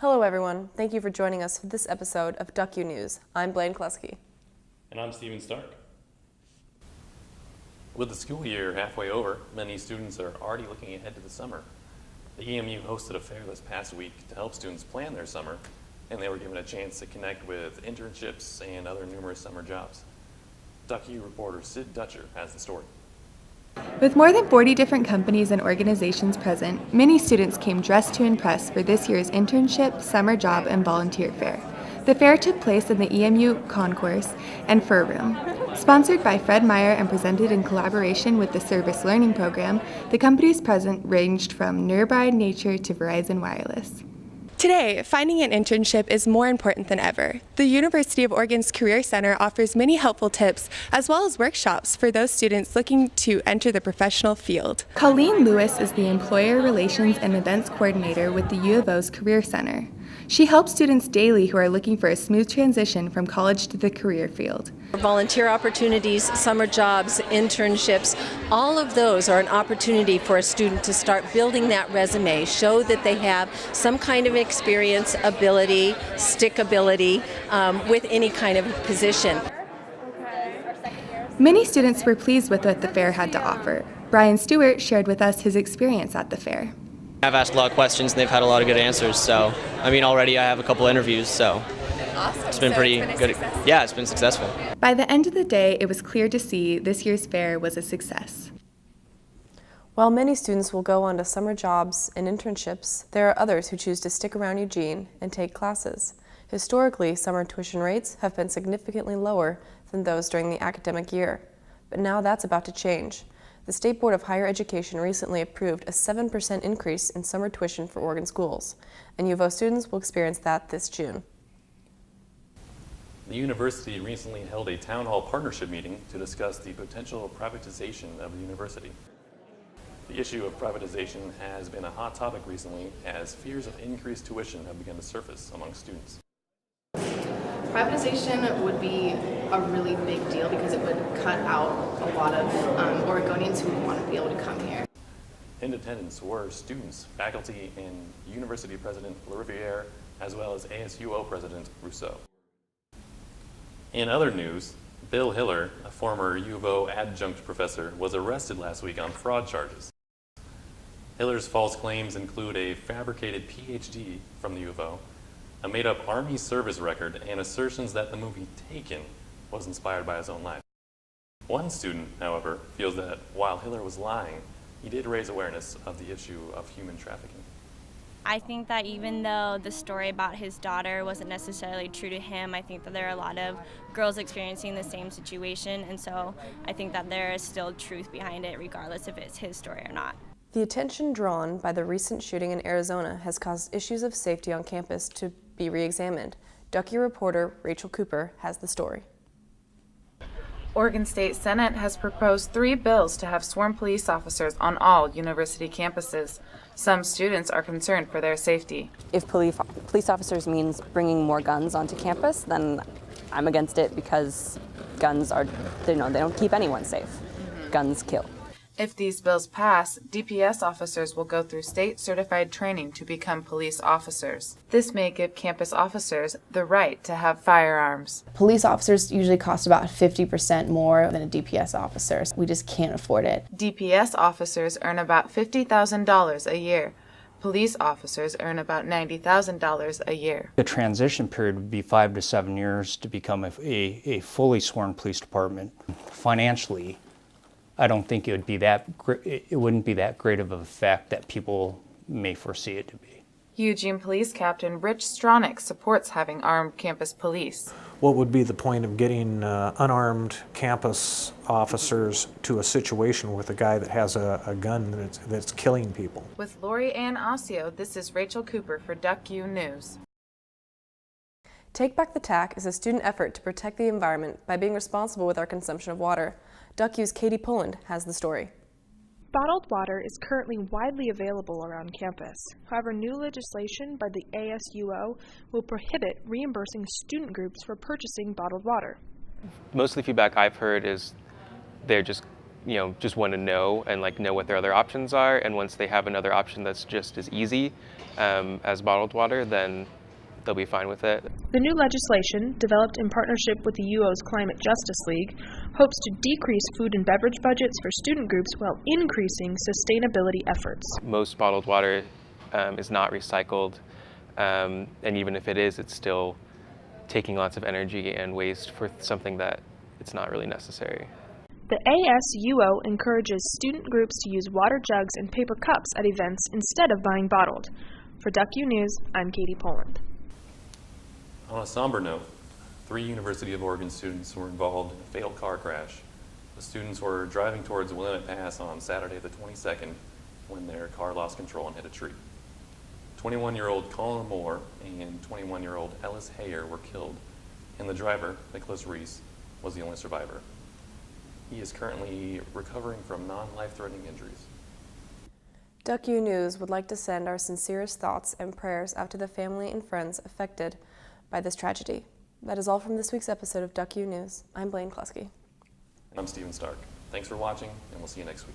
Hello everyone, thank you for joining us for this episode of DuckU News. I'm Blaine Kleske. And I'm Steven Stark. With the school year halfway over, many students are already looking ahead to the summer. The EMU hosted a fair this past week to help students plan their summer, and they were given a chance to connect with internships and other numerous summer jobs. DuckU reporter Sid Dutcher has the story. With more than 40 different companies and organizations present, many students came dressed to impress for this year's internship, summer job, and volunteer fair. The fair took place in the EMU Concourse and Fur Room. Sponsored by Fred Meyer and presented in collaboration with the Service Learning Program, the companies present ranged from Nearby Nature to Verizon Wireless. Today, finding an internship is more important than ever. The University of Oregon's Career Center offers many helpful tips as well as workshops for those students looking to enter the professional field. Colleen Lewis is the Employer Relations and Events Coordinator with the U of O's Career Center. She helps students daily who are looking for a smooth transition from college to the career field. Volunteer opportunities, summer jobs, internships, all of those are an opportunity for a student to start building that resume, show that they have some kind of experience, ability, stickability with any kind of position. Many students were pleased with what the fair had to offer. Brian Stewart shared with us his experience at the fair. I've asked a lot of questions and they've had a lot of good answers, so already I have a couple interviews, so Awesome. It's been pretty good. Yeah, it's been successful. By the end of the day, it was clear to see this year's fair was a success. While many students will go on to summer jobs and internships, there are others who choose to stick around Eugene and take classes. Historically, summer tuition rates have been significantly lower than those during the academic year, but now that's about to change. The State Board of Higher Education recently approved a 7% increase in summer tuition for Oregon schools, and U of O students will experience that this June. The university recently held a town hall partnership meeting to discuss the potential privatization of the university. The issue of privatization has been a hot topic recently as fears of increased tuition have begun to surface among students. Privatization would be a really big deal because it would cut out a lot of Oregonians who would want to be able to come here. In attendance were students, faculty, and University President LaRiviere, as well as ASUO President Rousseau. In other news, Bill Hiller, a former U of O adjunct professor, was arrested last week on fraud charges. Hiller's false claims include a fabricated PhD from the U of O, a made-up Army service record, and assertions that the movie Taken was inspired by his own life. One student, however, feels that while Hiller was lying, he did raise awareness of the issue of human trafficking. I think that even though the story about his daughter wasn't necessarily true to him, I think that there are a lot of girls experiencing the same situation, and so I think that there is still truth behind it regardless if it's his story or not. The attention drawn by the recent shooting in Arizona has caused issues of safety on campus to be re-examined. DuckU reporter Rachel Cooper has the story. Oregon State Senate has proposed 3 bills to have sworn police officers on all university campuses. Some students are concerned for their safety. If police officers means bringing more guns onto campus, then I'm against it because guns are, they don't keep anyone safe. Guns kill. If these bills pass, DPS officers will go through state-certified training to become police officers. This may give campus officers the right to have firearms. Police officers usually cost about 50% more than a DPS officer. We just can't afford it. DPS officers earn about $50,000 a year. Police officers earn about $90,000 a year. The transition period would be 5 to 7 years to become a fully sworn police department. Financially, I don't think it wouldn't be that great of an effect that people may foresee it to be. Eugene Police Captain Rich Stronach supports having armed campus police. What would be the point of getting unarmed campus officers to a situation with a guy that has a gun that's killing people? With Lori Ann Ossio, this is Rachel Cooper for DuckU News. Take Back the Tack is a student effort to protect the environment by being responsible with our consumption of water. DuckU's Katie Poland has the story. Bottled water is currently widely available around campus. However, new legislation by the ASUO will prohibit reimbursing student groups for purchasing bottled water. Most of the feedback I've heard is they're just just want to know and know what their other options are. And once they have another option that's just as easy as bottled water, then they'll be fine with it. The new legislation, developed in partnership with the UO's Climate Justice League, hopes to decrease food and beverage budgets for student groups while increasing sustainability efforts. Most bottled water is not recycled, and even if it is, it's still taking lots of energy and waste for something that it's not really necessary. The ASUO encourages student groups to use water jugs and paper cups at events instead of buying bottled. For DuckU News, I'm Katie Poland. On a somber note, 3 University of Oregon students were involved in a fatal car crash. The students were driving towards Willamette Pass on Saturday the 22nd when their car lost control and hit a tree. 21-year-old Colin Moore and 21-year-old Ellis Hayer were killed, and the driver, Nicholas Reese, was the only survivor. He is currently recovering from non-life-threatening injuries. DuckU News would like to send our sincerest thoughts and prayers out to the family and friends affected by this tragedy. That is all from this week's episode of DuckU News. I'm Blaine Kleske. And I'm Steven Stark. Thanks for watching, and we'll see you next week.